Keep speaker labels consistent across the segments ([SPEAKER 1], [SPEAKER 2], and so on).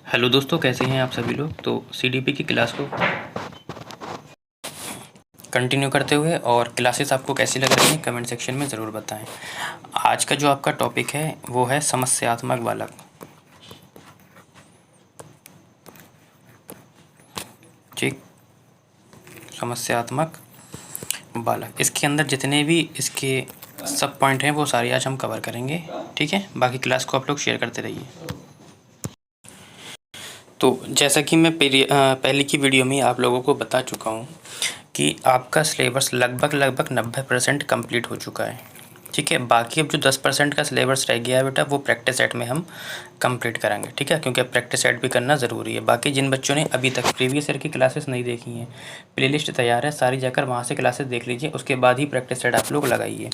[SPEAKER 1] Hello दोस्तों, कैसे हैं आप सभी लोग। तो सीडीपी की क्लास को कंटिन्यू करते हुए और क्लासेस आपको कैसी लग रही हैं कमेंट सेक्शन में ज़रूर बताएं। आज का जो आपका टॉपिक है वो है समस्यात्मक बालक। ठीक, समस्यात्मक बालक, इसके अंदर जितने भी इसके सब पॉइंट हैं वो सारे आज हम कवर करेंगे। ठीक है, बाकी क्लास को आप लोग शेयर करते रहिए। तो जैसा कि मैं पहले की वीडियो में आप लोगों को बता चुका हूँ कि आपका सिलेबस लगभग 90% कंप्लीट हो चुका है। ठीक है, बाकी अब जो 10% का सिलेबस रह गया है बेटा, वो प्रैक्टिस सेट में हम कंप्लीट करेंगे। ठीक है, क्योंकि प्रैक्टिस सेट भी करना ज़रूरी है। बाकी जिन बच्चों ने अभी तक प्रीवियस ईयर की क्लासेस नहीं देखी हैं, प्लेलिस्ट तैयार है, सारी जाकर वहाँ से क्लासेस देख लीजिए, उसके बाद ही प्रैक्टिस सेट आप लोग लगाइए।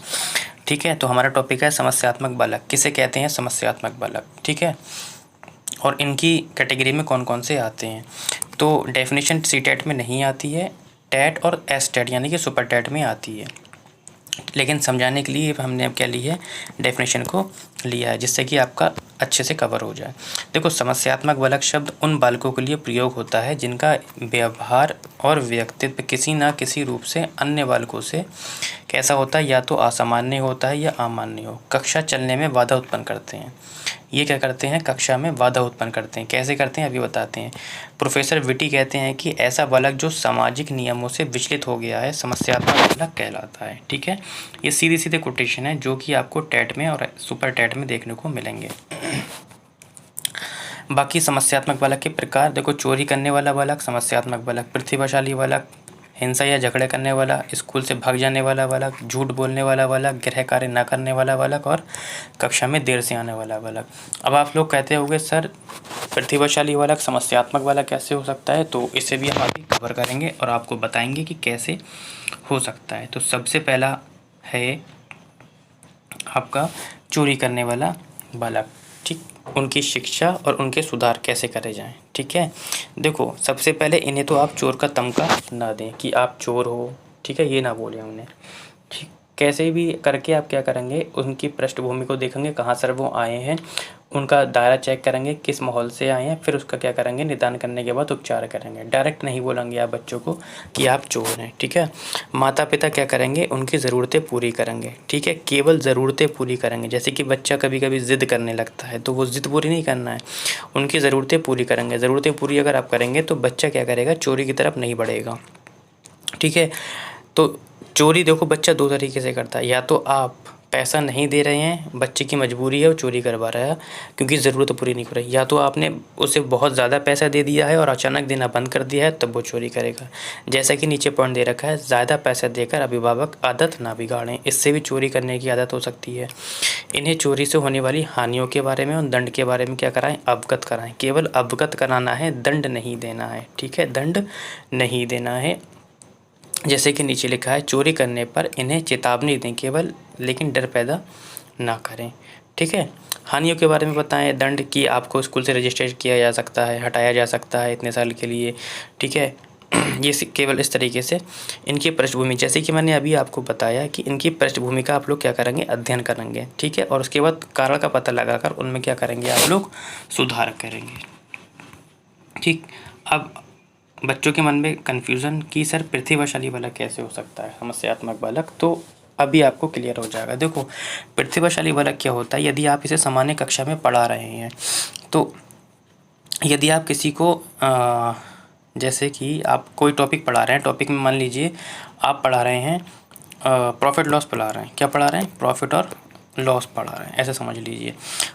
[SPEAKER 1] ठीक है, तो हमारा टॉपिक है समस्यात्मक बालक। किसे कहते हैं समस्यात्मक बालक। ठीक है, और इनकी कैटेगरी में कौन कौन से आते हैं। तो डेफिनेशन सी टेट में नहीं आती है, टेट और एस टेट यानी कि सुपर टेट में आती है, लेकिन समझाने के लिए हमने अब क्या लिया है, डेफिनेशन को लिया है, जिससे कि आपका अच्छे से कवर हो जाए। देखो, समस्यात्मक बालक शब्द उन बालकों के लिए प्रयोग होता है जिनका व्यवहार और व्यक्तित्व किसी न किसी रूप से अन्य बालकों से कैसा होता है, या तो असामान्य होता है या अमान्य हो, कक्षा चलने में बाधा उत्पन्न करते हैं। ये क्या करते हैं, कक्षा में बाधा उत्पन्न करते हैं। कैसे करते हैं अभी बताते हैं। प्रोफेसर विटी कहते हैं कि ऐसा बालक जो सामाजिक नियमों से विचलित हो गया है समस्यात्मक बालक कहलाता है। ठीक है, ये सीधे सीधे कोटेशन है जो कि आपको टेट में और सुपर टेट में देखने को मिलेंगे। बाकी समस्यात्मक बालक के प्रकार देखो, चोरी करने वाला बालक समस्यात्मक बालक, प्रतिभाशाली बालक, हिंसा या झगड़े करने वाला, स्कूल से भाग जाने वाला बालक, झूठ बोलने वाला बालक, गृह कार्य न करने वाला बालक और कक्षा में देर से आने वाला बालक। अब आप लोग कहते होंगे सर प्रतिभाशाली बालक समस्यात्मक बालक कैसे हो सकता है, तो इसे भी हम अभी कवर करेंगे और आपको बताएंगे कि कैसे हो सकता है। तो सबसे पहला है आपका चोरी करने वाला बालक। ठीक, उनकी शिक्षा और उनके सुधार कैसे करे जाएं। ठीक है, देखो सबसे पहले इन्हें तो आप चोर का तमगा ना दें कि आप चोर हो। ठीक है, ये ना बोलें उन्हें। ठीक, कैसे भी करके आप क्या करेंगे, उनकी पृष्ठभूमि को देखेंगे, कहाँ सर वो आए हैं, उनका दायरा चेक करेंगे, किस माहौल से आए हैं, फिर उसका क्या करेंगे, निदान करने के बाद उपचार करेंगे। डायरेक्ट नहीं बोलेंगे आप बच्चों को कि आप चोर हैं। ठीक है, माता पिता क्या करेंगे, उनकी ज़रूरतें पूरी करेंगे। ठीक है, केवल ज़रूरतें पूरी करेंगे। जैसे कि बच्चा कभी कभी ज़िद करने लगता है, तो वो ज़िद पूरी नहीं करना है, उनकी ज़रूरतें पूरी करेंगे। ज़रूरतें पूरी अगर आप करेंगे तो बच्चा क्या करेगा, चोरी की तरफ नहीं बढ़ेगा। ठीक है, तो चोरी देखो बच्चा दो तरीके से करता है, या तो आप पैसा नहीं दे रहे हैं, बच्चे की मजबूरी है वो चोरी करवा रहा है क्योंकि ज़रूरत पूरी नहीं हो रही, या तो आपने उसे बहुत ज़्यादा पैसा दे दिया है और अचानक देना बंद कर दिया है, तब वो चोरी करेगा। जैसा कि नीचे पॉइंट दे रखा है, ज़्यादा पैसा देकर अभिभावक आदत ना बिगाड़ें, इससे भी चोरी करने की आदत हो सकती है। इन्हें चोरी से होने वाली हानियों के बारे में और दंड के बारे में क्या कराएं, अवगत कराएं। केवल अवगत कराना है, दंड नहीं देना है। ठीक है, दंड नहीं देना है। जैसे कि नीचे लिखा है, चोरी करने पर इन्हें चेतावनी दें केवल, लेकिन डर पैदा ना करें। ठीक है, हानियों के बारे में बताएं। दंड की आपको स्कूल से रजिस्ट्रेट किया जा सकता है, हटाया जा सकता है इतने साल के लिए। ठीक है, ये केवल इस तरीके से। इनकी पृष्ठभूमि, जैसे कि मैंने अभी आपको बताया कि इनकी पृष्ठभूमि का आप लोग क्या करेंगे, अध्ययन करेंगे। ठीक है, और उसके बाद कारण का पता लगाकर उनमें क्या करेंगे, आप लोग सुधार करेंगे। ठीक, अब बच्चों के मन में कन्फ्यूज़न कि सर प्रतिभाशाली बालक कैसे हो सकता है समस्यात्मक बालक, तो अभी आपको क्लियर हो जाएगा। देखो, प्रतिभाशाली बालक क्या होता है, यदि आप इसे सामान्य कक्षा में पढ़ा रहे हैं, तो यदि आप किसी को जैसे कि आप कोई टॉपिक पढ़ा रहे हैं, टॉपिक में मान लीजिए आप पढ़ा रहे हैं प्रॉफिट लॉस पढ़ा रहे हैं। क्या पढ़ा रहे हैं, प्रॉफिट और लॉस पढ़ा रहे हैं, ऐसे समझ लीजिए।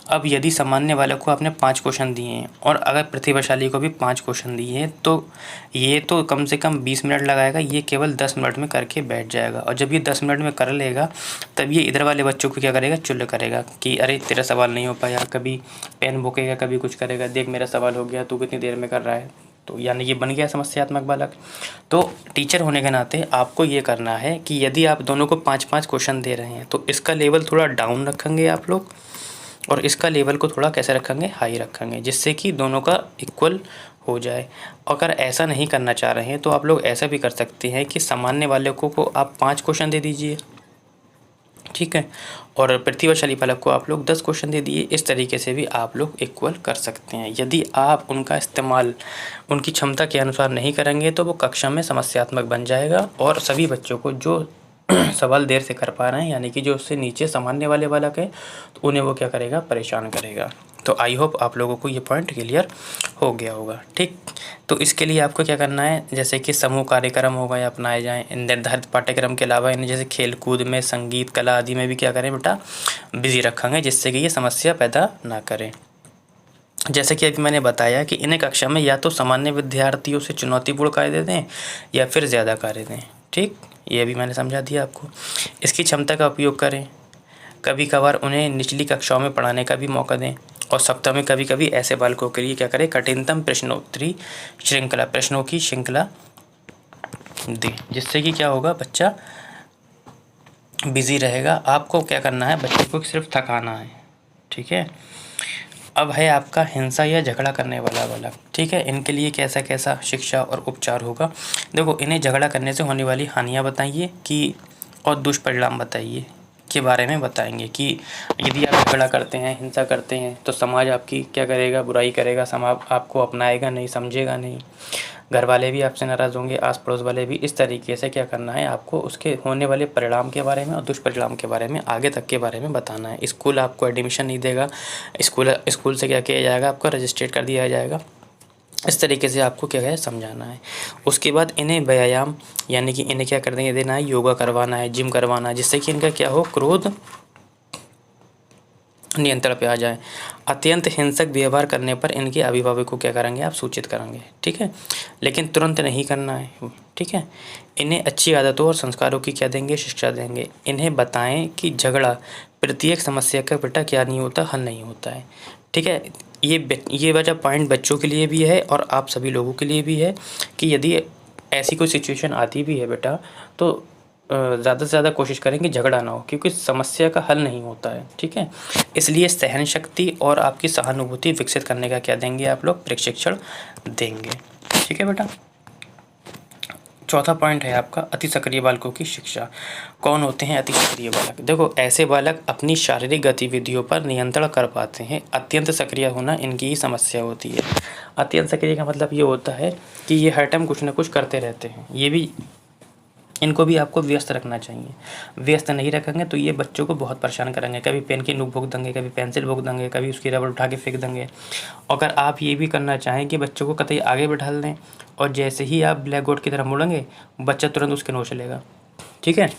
[SPEAKER 1] अब यदि सामान्य बालक को आपने 5 क्वेश्चन दिए हैं और अगर प्रतिभाशाली को भी 5 क्वेश्चन दिए हैं, तो ये तो कम से कम 20 मिनट लगाएगा, ये केवल 10 मिनट में करके बैठ जाएगा। और जब ये 10 मिनट में कर लेगा, तब ये इधर वाले बच्चों को क्या करेगा, चुल करेगा कि अरे तेरा सवाल नहीं हो पाया, कभी पेन भोंकेगा, कभी कुछ करेगा, देख मेरा सवाल हो गया, तू कितनी देर में कर रहा है। तो यानी ये बन गया समस्यात्मक बालक। तो टीचर होने के नाते आपको ये करना है कि यदि आप दोनों को 5-5 क्वेश्चन दे रहे हैं, तो इसका लेवल थोड़ा डाउन रखेंगे आप लोग, और इसका लेवल को थोड़ा कैसे रखेंगे, हाई रखेंगे, जिससे कि दोनों का इक्वल हो जाए। अगर ऐसा नहीं करना चाह रहे हैं तो आप लोग ऐसा भी कर सकते हैं कि सामान्य वाले को आप 5 क्वेश्चन दे दीजिए ठीक है। और प्रतिभाशाली बालक को आप लोग 10 क्वेश्चन दे दिए। इस तरीके से भी आप लोग इक्वल कर सकते हैं। यदि आप उनका इस्तेमाल उनकी क्षमता के अनुसार नहीं करेंगे तो वो कक्षा में समस्यात्मक बन जाएगा और सभी बच्चों को जो सवाल देर से कर पा रहे हैं, यानी कि जो उससे नीचे सामान्य वाले बालक है, तो उन्हें वो क्या करेगा, परेशान करेगा। तो आई होप आप लोगों को ये पॉइंट क्लियर हो गया होगा। ठीक, तो इसके लिए आपको क्या करना है, जैसे कि समूह कार्यक्रम हो गए अपनाए जाएँ। निर्धारित पाठ्यक्रम के अलावा इन्हें जैसे खेल कूद में, संगीत कला आदि में भी क्या करें बेटा, बिजी रखेंगे, जिससे कि ये समस्या पैदा ना करें। जैसे कि अभी मैंने बताया कि इन्हें कक्षा में या तो सामान्य विद्यार्थियों से चुनौतीपूर्ण कार्य दें या फिर ज़्यादा कार्य दें। ठीक, ये भी मैंने समझा दिया आपको। इसकी क्षमता का उपयोग करें। कभी कभार उन्हें निचली कक्षाओं में पढ़ाने का भी मौका दें और सप्ताह में कभी कभी ऐसे बालकों के लिए क्या करें, कठिनतम प्रश्नोत्तरी श्रृंखला, प्रश्नों की श्रृंखला दें, जिससे कि क्या होगा, बच्चा बिजी रहेगा। आपको क्या करना है, बच्चे को सिर्फ थकाना है। ठीक है। अब है आपका हिंसा या झगड़ा करने वाला बालक। ठीक है, इनके लिए कैसा कैसा शिक्षा और उपचार होगा। देखो, इन्हें झगड़ा करने से होने वाली हानियाँ बताइए कि और दुष्परिणाम बताइए के बारे में बताएंगे कि यदि आप झगड़ा करते हैं, हिंसा करते हैं, तो समाज आपकी क्या करेगा, बुराई करेगा, समाज आपको अपनाएगा नहीं, समझेगा नहीं, घर वाले भी आपसे नाराज़ होंगे, आस पड़ोस वाले भी। इस तरीके से क्या करना है, आपको उसके होने वाले परिणाम के बारे में और दुष्परिणाम के बारे में, आगे तक के बारे में बताना है। स्कूल आपको एडमिशन नहीं देगा, स्कूल से क्या किया जाएगा, आपका रजिस्ट्रेट कर दिया जाएगा। इस तरीके से आपको क्या है, समझाना है। उसके बाद इन्हें व्यायाम, यानी कि इन्हें क्या कर देना है, योगा करवाना है, जिम करवाना है, जिससे कि इनका क्या हो, क्रोध नियंत्रण पे आ जाए। अत्यंत हिंसक व्यवहार करने पर इनके अभिभावक को क्या करेंगे, आप सूचित करेंगे। ठीक है, लेकिन तुरंत नहीं करना है। ठीक है। इन्हें अच्छी आदतों और संस्कारों की क्या देंगे, शिक्षा देंगे। इन्हें बताएं कि झगड़ा प्रत्येक समस्या का बेटा क्या नहीं होता, हल नहीं होता है। ठीक है, ये वजह पॉइंट बच्चों के लिए भी है और आप सभी लोगों के लिए भी है कि यदि ऐसी कोई सिचुएशन आती भी है बेटा, तो ज़्यादा से ज़्यादा कोशिश करें कि झगड़ा ना हो, क्योंकि समस्या का हल नहीं होता है। ठीक है, इसलिए सहन शक्ति और आपकी सहानुभूति विकसित करने का क्या देंगे, आप लोग प्रशिक्षण देंगे। ठीक है बेटा। चौथा पॉइंट है आपका अति सक्रिय बालकों की शिक्षा। कौन होते हैं अति सक्रिय बालक? देखो, ऐसे बालक अपनी शारीरिक गतिविधियों पर नियंत्रण कर पाते हैं। अत्यंत सक्रिय होना इनकी ही समस्या होती है। अत्यंत सक्रिय का मतलब ये होता है कि ये हर टाइम कुछ ना कुछ करते रहते हैं। ये भी, इनको भी आपको व्यस्त रखना चाहिए। व्यस्त नहीं रखेंगे तो ये बच्चों को बहुत परेशान करेंगे। कभी पेन की नोक भोंक देंगे, कभी पेंसिल भोंक देंगे, कभी उसकी रबड़ उठा के फेंक देंगे। अगर आप ये भी करना चाहें कि बच्चों को कतई आगे बैठा दें और जैसे ही आप ब्लैक बोर्ड की तरफ मुड़ेंगे, बच्चा तुरंत उसके नोच लेगा। ठीक है,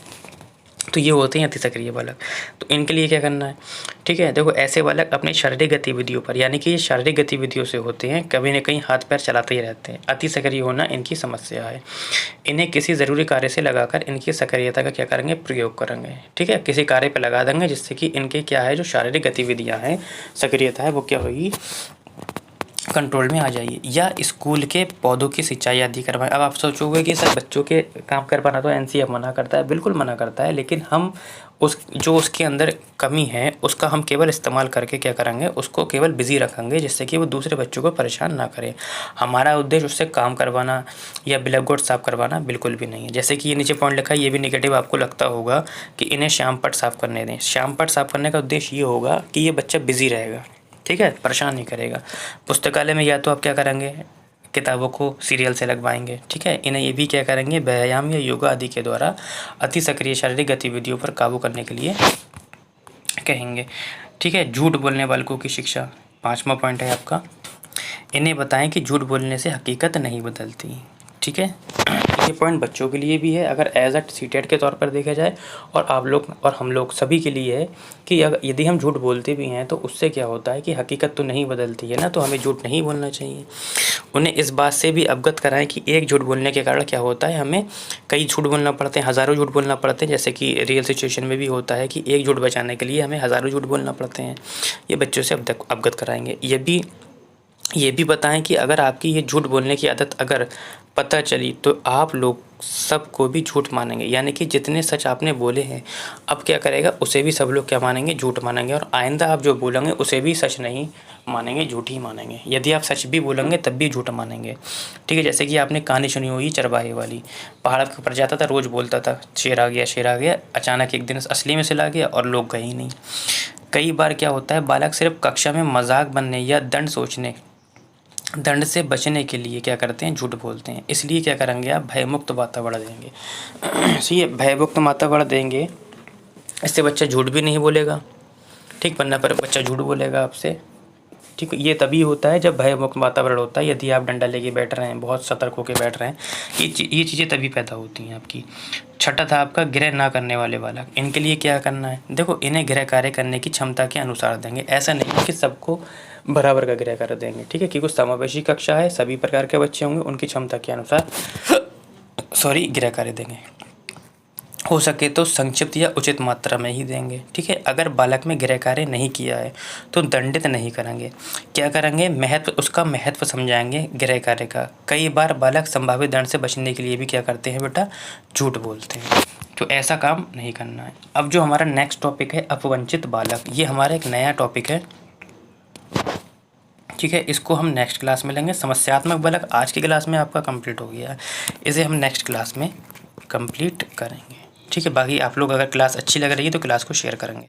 [SPEAKER 1] तो ये होते हैं अति सक्रिय बालक। तो इनके लिए क्या करना है, ठीक है। देखो, ऐसे बालक अपनी शारीरिक गतिविधियों पर, यानी कि ये शारीरिक गतिविधियों से होते हैं, कभी न कहीं हाथ पैर चलाते ही रहते हैं। अति सक्रिय होना इनकी समस्या है। इन्हें किसी ज़रूरी कार्य से लगाकर इनकी सक्रियता का क्या करेंगे, प्रयोग करेंगे। ठीक है, किसी कार्य पर लगा देंगे जिससे कि इनके क्या है, जो शारीरिक गतिविधियाँ हैं, सक्रियता है, वो क्या होगी, कंट्रोल में आ जाइए। या स्कूल के पौधों की सिंचाई आदि करवाएं। अब आप सोचोगे कि सर बच्चों के काम कर पाना तो एनसीएफ मना करता है। बिल्कुल मना करता है, लेकिन हम उसके अंदर कमी है उसका हम केवल इस्तेमाल करके क्या करेंगे, उसको केवल बिजी रखेंगे, जिससे कि वो दूसरे बच्चों को परेशान ना करे। हमारा उद्देश्य उससे काम करवाना या ब्लैक बोर्ड साफ करवाना बिल्कुल भी नहीं है। जैसे कि ये नीचे पॉइंट लिखा है, ये भी नेगेटिव आपको लगता होगा कि इन्हें शाम पट साफ करने दें। शाम पट साफ करने का उद्देश्य ये होगा कि ये बच्चा बिजी रहेगा। ठीक है, परेशान नहीं करेगा। पुस्तकालय में या तो आप क्या करेंगे, किताबों को सीरियल से लगवाएंगे। ठीक है, इन्हें ये भी क्या करेंगे, व्यायाम या योगा आदि के द्वारा अति सक्रिय शारीरिक गतिविधियों पर काबू करने के लिए कहेंगे। ठीक है, झूठ बोलने वालों की शिक्षा, 5वां पॉइंट है आपका। इन्हें बताएं कि झूठ बोलने से हकीकत नहीं बदलती। ठीक है, ये पॉइंट बच्चों के लिए भी है, अगर एज अ सीटेट के तौर पर देखा जाए, और आप लोग और हम लोग सभी के लिए है कि यदि हम झूठ बोलते भी हैं तो उससे क्या होता है कि हकीकत तो नहीं बदलती है ना, तो हमें झूठ नहीं बोलना चाहिए। उन्हें इस बात से भी अवगत कराएं कि एक झूठ बोलने के कारण क्या होता है, हमें कई झूठ बोलना पड़ते हैं, हज़ारों झूठ बोलना पड़ते हैं। जैसे कि रियल सिचुएशन में भी होता है कि एक झूठ बचाने के लिए हमें हज़ारों झूठ बोलना पड़ते हैं। ये बच्चों से अवगत कराएंगे। ये भी ये भी बताएं कि अगर आपकी ये झूठ बोलने की आदत अगर पता चली तो आप लोग सबको भी झूठ मानेंगे, यानी कि जितने सच आपने बोले हैं अब क्या करेगा उसे भी सब लोग क्या मानेंगे, झूठ मानेंगे। और आइंदा आप जो बोलेंगे उसे भी सच नहीं मानेंगे, झूठ ही मानेंगे। यदि आप सच भी बोलेंगे तब भी झूठ मानेंगे। ठीक है, जैसे कि आपने कहानी सुनी होगी चरवाहे वाली। पहाड़ के ऊपर जाता था, रोज़ बोलता था शेर आ गया शेर आ गया, अचानक एक दिन असली में सिला गया और लोग गए ही नहीं। कई बार क्या होता है, बालक सिर्फ कक्षा में मजाक बनने या दंड से बचने के लिए क्या करते हैं, झूठ बोलते हैं। इसलिए क्या करेंगे, आप भयमुक्त वातावरण देंगे। सही है, भयमुक्त वातावरण देंगे, इससे बच्चा झूठ भी नहीं बोलेगा। ठीक, पन्ना पर बच्चा झूठ बोलेगा आपसे। ठीक, ये तभी होता है जब भयमुक्त वातावरण होता है। यदि आप डंडा लेके बैठ रहे हैं, बहुत सतर्क होकर बैठ रहे हैं, ये चीज़ें तभी पैदा होती हैं आपकी। छठा था आपका गृह ना करने वाले बालक। इनके लिए क्या करना है, देखो इन्हें गृह कार्य करने की क्षमता के अनुसार देंगे। ऐसा नहीं कि सबको बराबर का गृह कार्य देंगे। ठीक है, क्योंकि समावेशी कक्षा है, सभी प्रकार के बच्चे होंगे, उनकी क्षमता के अनुसार गृह कार्य देंगे। हो सके तो संक्षिप्त या उचित मात्रा में ही देंगे। ठीक है, अगर बालक में गृह कार्य नहीं किया है तो दंडित नहीं करेंगे। क्या करेंगे, उसका महत्व समझाएंगे गृह कार्य का। कई बार बालक संभावित दंड से बचने के लिए भी क्या करते हैं बेटा, झूठ बोलते हैं। तो ऐसा काम नहीं करना है। अब जो हमारा नेक्स्ट टॉपिक है अपवंचित बालक, ये हमारा एक नया टॉपिक है। ठीक है, इसको हम नेक्स्ट क्लास में लेंगे। समस्यात्मक बालक आज की क्लास में आपका कंप्लीट हो गया है, इसे हम नेक्स्ट क्लास में कंप्लीट करेंगे। ठीक है, बाकी आप लोग अगर क्लास अच्छी लग रही है तो क्लास को शेयर करेंगे।